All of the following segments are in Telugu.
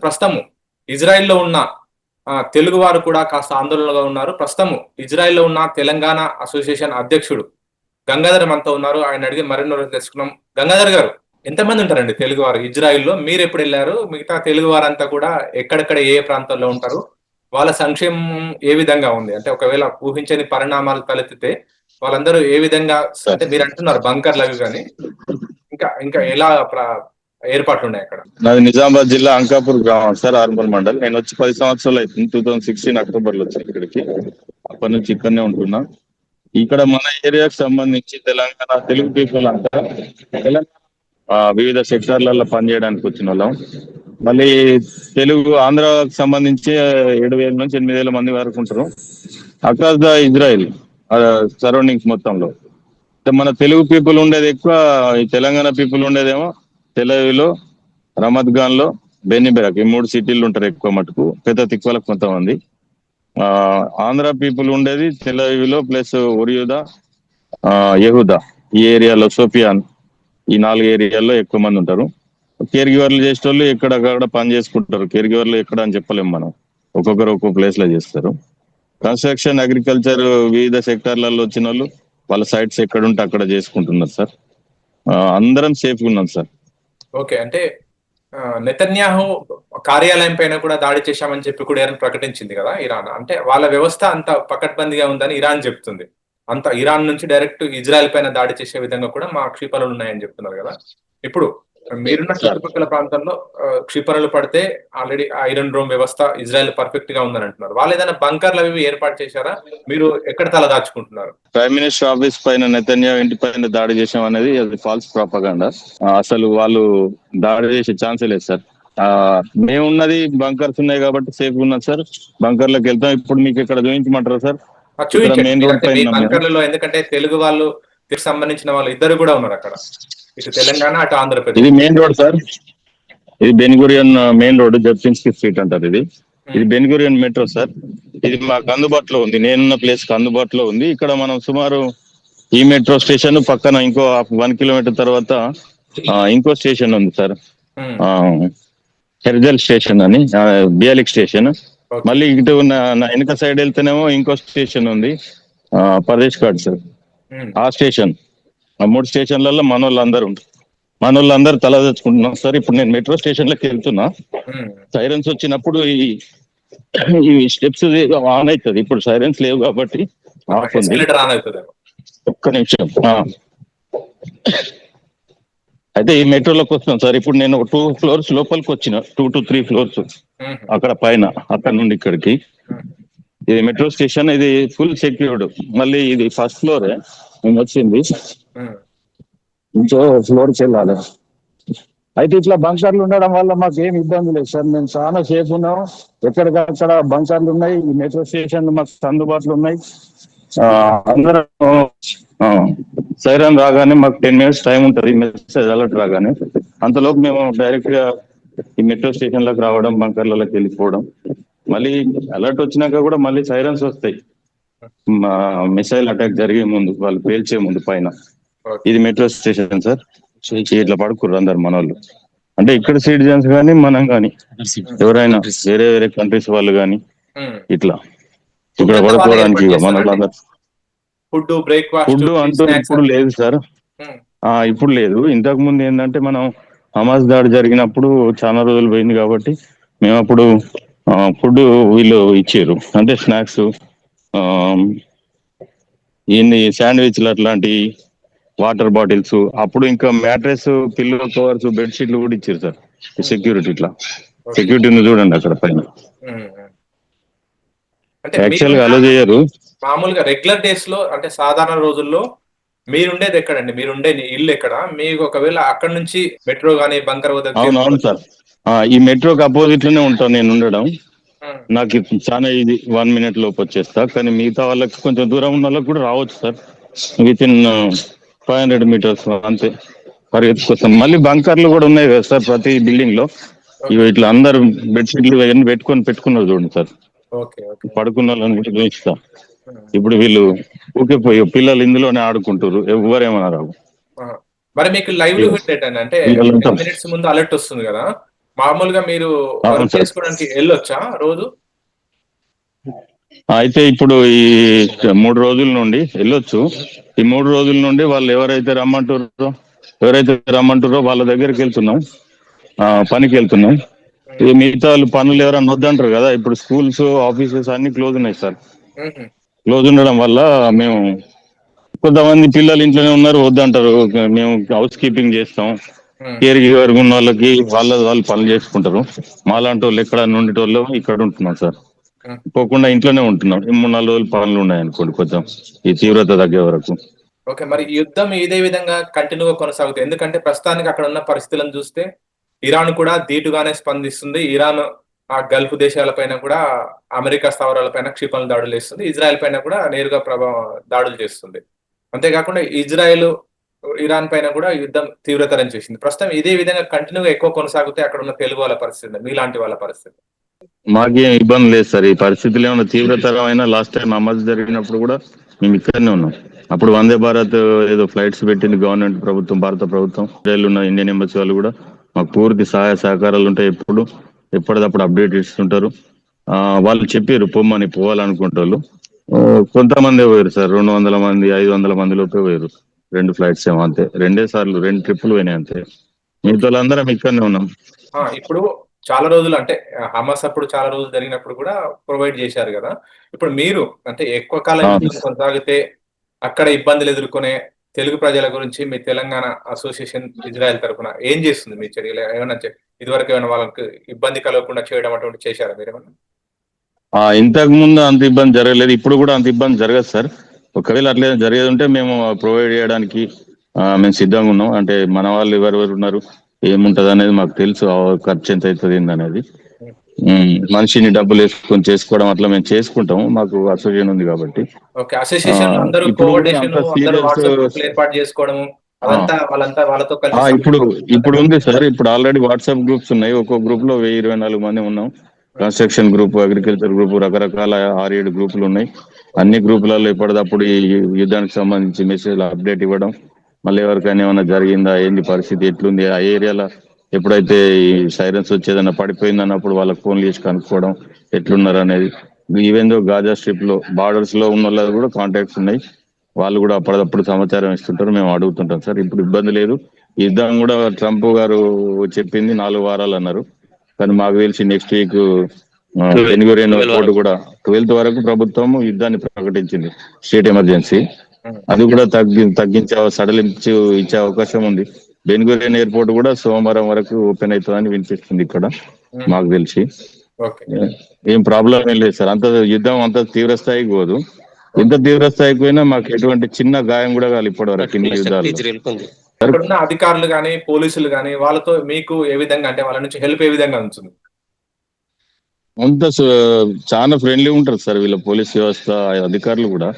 ప్రస్తుతము ఇజ్రాయెల్లో ఉన్న తెలుగు వారు కూడా కాస్త ఆందోళనగా ఉన్నారు. ప్రస్తుతము ఇజ్రాయెల్లో ఉన్న తెలంగాణ అసోసియేషన్ అధ్యక్షుడు గంగాధర్ మనతో ఉన్నారు. ఆయన అడిగి మరెన్నో తెలుసుకున్నాం. గంగాధర్ గారు, ఎంతమంది ఉంటారండి తెలుగు వారు ఇజ్రాయెల్లో? మీరు ఎప్పుడు వెళ్ళారు? మిగతా తెలుగు వారంతా కూడా ఎక్కడెక్కడ ఏ ప్రాంతాల్లో ఉంటారు? వాళ్ళ సంక్షేమం ఏ విధంగా ఉంది? అంటే ఒకవేళ ఊహించని పరిణామాలు తలెత్తితే వాళ్ళందరూ ఏ విధంగా, అంటే మీరు అంటున్నారు బంకర్లు అవి కానీ, ఇంకా ఇంకా ఎలా ఏర్పాట్లు ఉన్నాయి అక్కడ? నాది నిజామాబాద్ జిల్లా అంకాపూర్ గ్రామం సార్, ఆర్మల్ మండల్. నేను వచ్చి 10 సంవత్సరాలు అవుతుంది. 2016 అక్టోబర్ లో వచ్చాను ఇక్కడికి. అప్పటి నుంచి ఇక్కడనే ఉంటున్నా. ఇక్కడ మన ఏరియాకి సంబంధించి తెలంగాణ తెలుగు పీపుల్ అంతా వివిధ సెక్టార్లలో పనిచేయడానికి వచ్చిన వాళ్ళం. మళ్ళీ తెలుగు ఆంధ్రాకి సంబంధించి 7,000 నుంచి 8,000 మంది వరకు ఉంటారు అక్రాస్ ద ఇజ్రాయిల్ సరౌండింగ్స్ మొత్తంలో. మన తెలుగు పీపుల్ ఉండేది ఎక్కువ, ఈ తెలంగాణ పీపుల్ ఉండేదేమో తెలవిలో, రమత్ గాన్ లో, బెన్నిబెరక్, ఈ 3 సిటీలు ఉంటారు ఎక్కువ మటుకు. పెద్ద తిక్కువలకు కొంతమంది. ఆంధ్ర పీపుల్ ఉండేది తెలవిలో ప్లస్ ఒరియుదా, యహూదా, ఈ ఏరియాలో సోఫియాన్, ఈ 4 ఏరియాల్లో ఎక్కువ మంది ఉంటారు. కేర్ గివర్లు చేసేటోళ్ళు ఎక్కడక్కడ పని చేసుకుంటారు. కేర్ గివర్లు ఎక్కడ అని చెప్పలేము మనం, ఒక్కొక్కరు ఒక్కొక్క ప్లేస్ లో చేస్తారు. కన్స్ట్రక్షన్, అగ్రికల్చర్, వివిధ సెక్టార్లలో వచ్చిన వాళ్ళు వాళ్ళ సైట్స్ ఎక్కడ ఉంటే అక్కడ చేసుకుంటున్నారు సార్. అందరం సేఫ్గా ఉన్నాం సార్. ఓకే, అంటే నెతన్యాహు కార్యాలయం పైన కూడా దాడి చేశామని చెప్పి కూడా ఇరాన్ ప్రకటించింది కదా ఇరాన్. అంటే వాళ్ళ వ్యవస్థ అంత పకడ్బందీగా ఉందని ఇరాన్ చెప్తుంది. అంత ఇరాన్ నుంచి డైరెక్ట్ ఇజ్రాయెల్ పైన దాడి చేసే విధంగా కూడా మా క్షిపణులు ఉన్నాయని చెప్తున్నారు కదా. ఇప్పుడు మీరున్న చుట్టుపక్కల ప్రాంతంలో క్షిపణులు పడితే ఆల్రెడీ ఐరన్ డోమ్ వ్యవస్థ ఇజ్రాయెల్ పర్ఫెక్ట్ గా ఉందని అంటున్నారు. వాళ్ళు ఏదైనా బంకర్లు అవి ఏర్పాటు చేశారా? మీరు ఎక్కడ తల దాచుకుంటున్నారు? ప్రైమ్ మినిస్టర్ ఆఫీస్ పైన నెతన్యాహు ఇంటి పైన దాడి చేసాం అనేది అది ఫాల్స్ ప్రాపగాండా. అసలు వాళ్ళు దాడి చేసే ఛాన్సే లేదు సార్. మేమున్నది బంకర్స్ ఉన్నాయి కాబట్టి సేఫ్ ఉన్నది సార్. బంకర్లోకి వెళ్తాం. ఇప్పుడు మీకు ఇక్కడ చూపించమంటారా సార్? మెయిన్ రోడ్ పైన బంకర్లలో, ఎందుకంటే తెలుగు వాళ్ళు సంబంధించిన వాళ్ళు ఇద్దరు కూడా ఉన్నారు అక్కడ, ఇటు తెలంగాణ అటు ఆంధ్రప్రదేశ్. ఇది మెయిన్ రోడ్ సార్. ఇది బెన్గురియన్ మెయిన్ రోడ్, జబ్సిన్స్కీ స్ట్రీట్ అంటారు. ఇది బెన్గురియన్ మెట్రో సార్. ఇది మాకు అందుబాటులో ఉంది. నేనున్న ప్లేస్ కి అందుబాటులో ఉంది. ఇక్కడ మనం సుమారు ఈ మెట్రో స్టేషన్ పక్కన ఇంకో 1 కిలోమీటర్ తర్వాత ఇంకో స్టేషన్ ఉంది సార్, హెర్జల్ స్టేషన్ అని, బియాలిక్ స్టేషన్. మళ్ళీ ఇటు ఉన్న వెనక సైడ్ వెళ్తేనేమో ఇంకో స్టేషన్ ఉంది, పర్దేశ్ ఘాట్ సార్. ఆ స్టేషన్, ఆ 3 స్టేషన్లలో మనోళ్ళందరూ తల తెచ్చుకుంటున్నాం సార్. ఇప్పుడు నేను మెట్రో స్టేషన్ లోకి వెళ్తున్నా. సైరన్స్ వచ్చినప్పుడు ఈ స్టెప్స్ ఆన్ అవుతుంది. ఇప్పుడు సైరన్స్ లేవు కాబట్టి ఆఫ్ ఉంది. ఒక్క నిమిషం. అయితే ఈ మెట్రోలోకి వస్తున్నాం సార్. ఇప్పుడు నేను 2 ఫ్లోర్స్ లోపలికి వచ్చిన, 2 to 3 ఫ్లోర్స్ అక్కడ పైన, అక్కడ నుండి ఇక్కడికి. ఇది మెట్రో స్టేషన్, ఇది ఫుల్ సెక్యూర్డ్. మళ్ళీ ఇది ఫస్ట్ ఫ్లోర్ మేము వచ్చింది, ఇంకో ఫ్లోర్కి వెళ్ళాలి. అయితే ఇట్లా బంకర్లు ఉండడం వల్ల మాకు ఏం ఇబ్బంది లేదు సార్. మేము చాలా సేఫ్ ఉన్నాం. ఎక్కడికక్కడ బంకర్లు ఉన్నాయి. ఈ మెట్రో స్టేషన్ మాకు అందుబాటులో ఉన్నాయి. అందరం సైరన్ రాగానే మాకు 10 minutes టైం ఉంటుంది, మెసేజ్ అలర్ట్ రాగానే. అంతలోపు మేము డైరెక్ట్ గా ఈ మెట్రో స్టేషన్ లోకి రావడం, బంకర్లలోకి వెళ్ళిపోవడం. మళ్ళీ అలర్ట్ వచ్చినాక కూడా మళ్ళీ సైరన్స్ వస్తాయి మిసైల్ అటాక్ జరిగే ముందు, వాళ్ళు పేల్చే ముందు పైన. ఇది మెట్రో స్టేషన్ సార్. ఇట్లా పడుకుర్రు అందరు మనోళ్ళు. అంటే ఇక్కడ సిటిజన్స్ కానీ మనం కానీ ఎవరైనా వేరే వేరే కంట్రీస్ వాళ్ళు కానీ ఇట్లా ఇక్కడ పడుకోవడానికి మనోళ్ళందరూ. ఫుడ్ అంటూ ఇప్పుడు లేదు సార్, ఇప్పుడు లేదు. ఇంతకు ముందు ఏంటంటే మనం హమాస్ దాడి జరిగినప్పుడు చాలా రోజులు పోయింది కాబట్టి మేము అప్పుడు ఫుడ్ వీళ్ళు ఇచ్చారు. అంటే స్నాక్స్, ఇన్ని శాండ్విచ్లు, అట్లాంటి వాటర్ బాటిల్స్. అప్పుడు ఇంకా మ్యాట్రెస్, పిల్లో కవర్స్, బెడ్షీట్లు కూడా ఇచ్చారు సార్. సెక్యూరిటీ, ఇట్లా సెక్యూరిటీని చూడండి అక్కడ పైన. యాక్చువల్ గా అలో చేయరు. మామూలుగా రెగ్యులర్ డేస్ లో, అంటే సాధారణ రోజుల్లో మీరుండేది ఎక్కడండి? మీరుండే ఇల్లు ఎక్కడ? మీకు ఒకవేళ అక్కడ నుంచి మెట్రో గానీ బంకర్ వద్ద? అవును సార్, ఈ మెట్రోకి అపోజిట్ లోనే ఉంటాను నేను ఉండడం. నాకు చాలా ఇది 1 minute లోపు వచ్చేస్తా. కానీ మిగతా వాళ్ళకి కొంచెం దూరం ఉన్న వాళ్ళకి కూడా రావచ్చు సార్. విత్ ఇన్ 500 meters అంతే పరిగెత్తుకొస్తాం. మళ్ళీ బంకర్లు కూడా ఉన్నాయి కదా సార్ ప్రతి బిల్డింగ్ లో. ఇవి ఇట్లా అందరు బెడ్షీట్లు అవన్నీ పెట్టుకున్నారు చూడండి సార్. పడుకున్న వాళ్ళని కూడా చూపిస్తా. ఇప్పుడు వీళ్ళు ఊకే పోయి పిల్లలు ఇందులోనే ఆడుకుంటారు, ఎవరేమన్నా రావు. మరి మీకు లైవ్లీహుడ్ అంటే 10 minutes ముందు అలర్ట్ వస్తుంది కదా, మామూలుగా మీరు అవును వర్క్ సార్. చేసుకోవడానికి వెళ్ళొచ్చా రోజు? అయితే ఇప్పుడు ఈ 3 రోజుల నుండి వెళ్ళొచ్చు. ఈ 3 రోజుల నుండి వాళ్ళు ఎవరైతే రమ్మంటారో వాళ్ళ దగ్గరికి వెళ్తున్నాం. పనికి వెళ్తున్నాం. ఈ హ్మ్. మిగతా వాళ్ళు పనులు ఎవరైనా వద్దంటారు కదా. ఇప్పుడు స్కూల్స్, ఆఫీసెస్ అన్ని క్లోజ్ ఉన్నాయి సార్. హుహు. క్లోజ్ ఉండడం వల్ల మేము కొంతమంది పిల్లలు ఇంట్లోనే ఉన్నారు, వద్దంటారు. మేము హౌస్ కీపింగ్ చేస్తాం. హ్మ్. కేర్ గివర్ ఉన్న వాళ్ళకి వాళ్ళు పనులు చేసుకుంటారు. మాలాంటి వాళ్ళు ఎక్కడ ఉండేటోళ్ళు ఇక్కడ ఉంటున్నాం సార్. హ్మ్. పోకుండా ఇంట్లోనే ఉంటున్నాం. ఈ 3-4 రోజులు పనులు ఉన్నాయనుకోండి కొంచెం ఈ తీవ్రత తగ్గే వరకు. ఓకే. మరి ఈ యుద్ధం ఇదే విధంగా కంటిన్యూ‌గా కొనసాగుతుంది. ఎందుకంటే ప్రస్తుతానికి అక్కడ ఉన్న పరిస్థితులను చూస్తే ఇరాన్ కూడా ధీటుగానే స్పందిస్తుంది. ఇరాన్ ఆ గల్ఫ్ దేశాలపైన కూడా అమెరికా స్థావరాలపైన క్షిపణులు దాడులేస్తుంది. ఇజ్రాయెల్ పైన కూడా నేరుగా దాడులు చేస్తుంది. అంతేకాకుండా ఇజ్రాయెల్, ఇరాన్ పైన కూడా యుద్ధం తీవ్రతరం చేసింది. ప్రస్తుతం ఇదే విధంగా కంటిన్యూ‌గా ఎక్కువ కొనసాగితే అక్కడ ఉన్న తెలుగు వాళ్ళ పరిస్థితి, మీలాంటి వాళ్ళ పరిస్థితి? మాకేం ఇబ్బంది లేదు సార్. ఈ పరిస్థితులు ఏమైనా తీవ్రతరమైన లాస్ట్ టైం నమాజ్ జరిగినప్పుడు కూడా మేము ఇక్కడనే ఉన్నాం. అప్పుడు వందే భారత్ ఏదో ఫ్లైట్స్ పెట్టింది గవర్నమెంట్ ప్రభుత్వం, భారత ప్రభుత్వం. ఇజ్రాయెల్ ఉన్న ఇండియన్ ఎంబసీ వాళ్ళు కూడా మాకు పూర్తి సహాయ సహకారాలు ఉంటాయి. ఎప్పటికప్పుడు అప్డేట్ ఇస్తుంటారు. వాళ్ళు చెప్పారు పొమ్మని, పోవాలనుకుంటారు. కొంతమంది పోయారు సార్. 200 మంది, 500 మంది లోపే పోయారు. 2 ఫ్లైట్స్ ఏమో అంతే. 2 ట్రిప్పులు పోయినాయి అంతే. ఓకే. మిగతా వాళ్ళందరం ఇక్కడనే ఉన్నాం. ఇప్పుడు చాలా రోజులు అంటే హమాస్ అప్పుడు చాలా రోజులు జరిగినప్పుడు కూడా ప్రొవైడ్ చేశారు గదా! ఇప్పుడు మీరు అంటే ఎక్కువ కాలం అవును యుద్ధం కొనసాగితే అక్కడ ఇబ్బందులు ఎదుర్కొనే తెలుగు ప్రజల గురించి మీ తెలంగాణ అసోసియేషన్ ఇజ్రాయెల్ తరపున ఏం చేస్తుంది మీ చర్యలు? ఏమన్నా ఇదివరకు ఏమైనా వాళ్ళకి ఇబ్బంది కలగకుండా చేయడం అటువంటివి చేశారా మీరేమన్నా? ఇంతకు ముందు అంత ఇబ్బంది జరగలేదు. ఇప్పుడు కూడా అంత ఇబ్బంది జరగదు సార్. ఒకవేళ అట్లే జరిగేది ఉంటే మేము ప్రొవైడ్ చేయడానికి మేము సిద్ధంగా ఉన్నాం. అంటే మన వాళ్ళు ఎవరెవరు ఉన్నారు, ఏముంటది అనేది మాకు తెలుసు. ఖర్చు ఎంత అవుతుంది ఏందనేది. హ్మ్. మనిషిని డబ్బులు వేసుకొని చేసుకోవడం అట్లా మేము చేసుకుంటాం. మాకు అసోసియేషన్ ఉంది కాబట్టి. ఓకే. ఆ, అసోసియేషన్‌లో అందరూ ఇప్పుడు కూడా కోఆర్డినేషను, అంత అందరూ సీరియస్. వాట్సాప్ గ్రూప్‌లు ఏర్పాటు చేసుకోవడము, అదంతా వాళ్ళంతా వాళ్ళతో కలిసి ఇప్పుడు సమన్వయం. ఇప్పుడు ఉంది సార్. ఇప్పుడు ఆల్రెడీ వాట్సాప్ గ్రూప్స్ ఉన్నాయి. ఒక్కో గ్రూప్ లో 1024 మంది ఉన్నాం. హ్మ్. కన్స్ట్రక్షన్ గ్రూప్, అగ్రికల్చర్ గ్రూప్, రకరకాల 6-7 గ్రూపులు ఉన్నాయి. అన్ని గ్రూపులలో ఎప్పటికప్పుడు ఈ యుద్ధానికి సంబంధించి మెసేజ్లు అప్డేట్ ఇవ్వడం, మళ్ళీ ఎవరికైనా ఏమైనా జరిగిందా, ఏంది పరిస్థితి, ఎట్లుంది ఆ ఏరియాలో, ఎప్పుడైతే ఈ సైరన్స్ వచ్చేదన్నా పడిపోయింది అన్నప్పుడు వాళ్ళకి ఫోన్లు చేసి కనుక్కోవడం, ఎట్లున్నారు అనేది. ఈవెన్ దో గాజా స్ట్రిప్ లో బార్డర్స్ లో ఉన్న వాళ్ళది కూడా కాంటాక్ట్స్ ఉన్నాయి. వాళ్ళు కూడా అప్పటికప్పుడు సమాచారం ఇస్తుంటారు. మేము అడుగుతుంటాం సార్. ఇప్పుడు ఇబ్బంది లేదు. యుద్ధం కూడా ట్రంప్ గారు చెప్పింది 4 వారాలు అన్నారు. కానీ మాకు తెలిసి నెక్స్ట్ వీక్ బెన్గూరియన్ పోర్ట్ కూడా 12th వరకు ప్రభుత్వం యుద్ధాన్ని ప్రకటించింది, స్టేట్ ఎమర్జెన్సీ. హ్మ్. అది కూడా తగ్గించే సడలించి ఇచ్చే అవకాశం ఉంది. బెన్గూరియన్ ఎయిర్పోర్ట్ కూడా సోమవారం వరకు ఓపెన్ అవుతుందని వినిపిస్తుంది ఇక్కడ హ్మ్. మాకు తెలిసి. ఓకే. ఏం ప్రాబ్లం ఏం లేదు సార్. అంత యుద్ధం అంత తీవ్ర స్థాయికి పోదు. ఎంత ఓకే. తీవ్ర స్థాయికి పోయినా మాకు ఎటువంటి చిన్న గాయం కూడా కాదు ఇప్పటి వరకు ఇన్ని యుద్ధాల్లో. అక్కడున్న అధికారులు గాని, పోలీసులు గాని వాళ్ళతో మీకు ఏ విధంగా అంటే వాళ్ళ నుంచి హెల్ప్ ఏ విధంగా అందుతుంది? అంత చాలా ఫ్రెండ్లీ ఉంటారు సార్ వీళ్ళ పోలీస్ వ్యవస్థ, అధికారులు కూడా.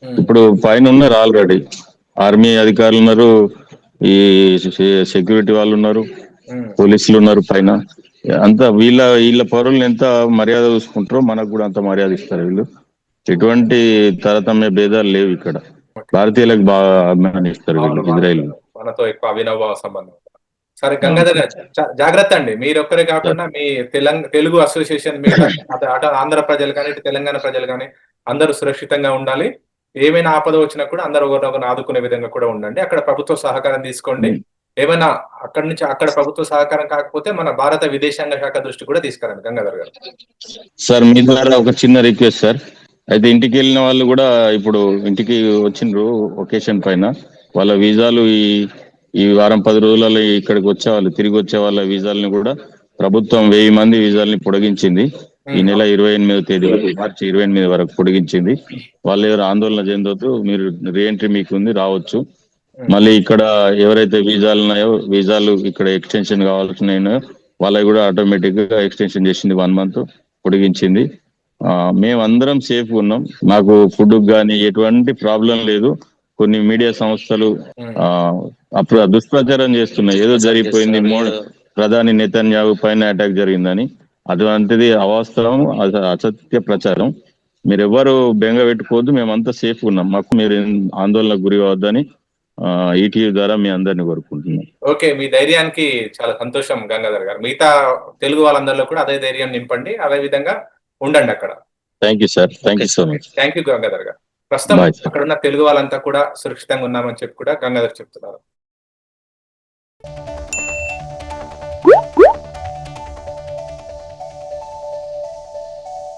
హ్మ్. ఇప్పుడు పైన ఉన్నారు ఆల్రెడీ. ఆర్మీ అధికారులు ఉన్నారు, ఈ సెక్యూరిటీ వాళ్ళు ఉన్నారు, హ్మ్. పోలీసులు ఉన్నారు పైన. అంతా వీళ్ళ వీళ్ళ పౌరులను ఎంత మర్యాద చూసుకుంటారో మనకు కూడా అంత మర్యాద ఇస్తారు వీళ్ళు. ఎటువంటి తారతమ్య భేదాలు లేవు ఇక్కడ. ఓకే. భారతీయులకు బాగా అభిమానిస్తారు వీళ్ళు అవును. ఇజ్రాయెల్. మనతో ఎక్కువ అవినాభావ సంబంధం. సరే అవును గంగాధర్ సార్. గారు జాగ్రత్త అండి. మీరొక్కరే సార్ కాకుండా మీ తెలుగు అసోసియేషన్ మిగతా అటు ఆంధ్ర ప్రజలు గాని, ఇటు తెలంగాణ ప్రజలు గాని అందరూ సురక్షితంగా ఉండాలి. ఏమైనా ఆపద వచ్చినా కూడా అందరూ ఒకరినొకరు ఆదుకునే విధంగా కూడా ఉండండి. అక్కడ ప్రభుత్వ సహకారం తీసుకోండి. ఏమైనా అక్కడి నుంచి అక్కడ ప్రభుత్వ సహకారం కాకపోతే మన భారత విదేశాంగ శాఖ దృష్టికి కూడా తీసుకురండి గంగాధర్ గారు. సార్ మీ ద్వారా ఒక చిన్న రిక్వెస్ట్ సార్. అయితే ఇంటికి వెళ్ళిన వాళ్ళు కూడా ఇప్పుడు ఇంటికి వచ్చిండ్రు ఒకేషన్ పైన. వాళ్ళ వీసాలు ఈ వారం 10 రోజులలో ఇక్కడికి వచ్చే వాళ్ళు, తిరిగి వచ్చే వాళ్ళ వీసాలని కూడా ప్రభుత్వం 1000 మంది వీసాలని పొడిగించింది. ఈ నెల అవును. 28వ తేదీ వరకు, మార్చి 28 వరకు పొడిగించింది. వాళ్ళు ఎవరు ఆందోళన చెందొద్దు. మీరు రీఎంట్రీ మీకు ఉంది, రావచ్చు. హ్మ్. మళ్ళీ ఇక్కడ ఎవరైతే వీసాలు ఉన్నాయో, వీసాలు ఇక్కడ ఎక్స్టెన్షన్ కావాల్సినాయో వాళ్ళవి కూడా ఆటోమేటిక్ గా ఎక్స్టెన్షన్ చేసింది 1 మంత్ పొడిగించింది. మేము అందరం సేఫ్ ఉన్నాం. మాకు ఫుడ్ కానీ ఎటువంటి ప్రాబ్లం లేదు. కొన్ని మీడియా సంస్థలు హ్మ్. ఆ అప్పుడు దుష్ప్రచారం చేస్తున్నాయి, ఏదో జరిగిపోయింది, ప్రధాని నెతన్యాహు పైన అటాక్ జరిగిందని. అటువంటిది అవాస్తవం, అసత్య ప్రచారం. మీరు ఎవరు బెంగ పెట్టుకోవద్దు. మేమంతా సేఫ్ ఉన్నాం. మాకు మీరు ఆందోళనకు గురి అవ్వద్దని ఈటీవీ ద్వారా మీ అందరిని కోరుకుంటున్నాను. ఓకే, మీ ధైర్యానికి చాలా సంతోషం గంగాధర్ గారు. మిగతా తెలుగు వాళ్ళందరిలో కూడా అదే ధైర్యం నింపండి, అదే విధంగా ఉండండి అక్కడ. Thank you sir, thank you so much. Thank you Gangadhar గారు. ప్రస్తుతం Bye, sir. అక్కడ ఉన్న తెలుగు వాళ్ళంతా కూడా సురక్షితంగా ఉన్నామని చెప్పి కూడా గంగాధర్ చెప్తున్నారు.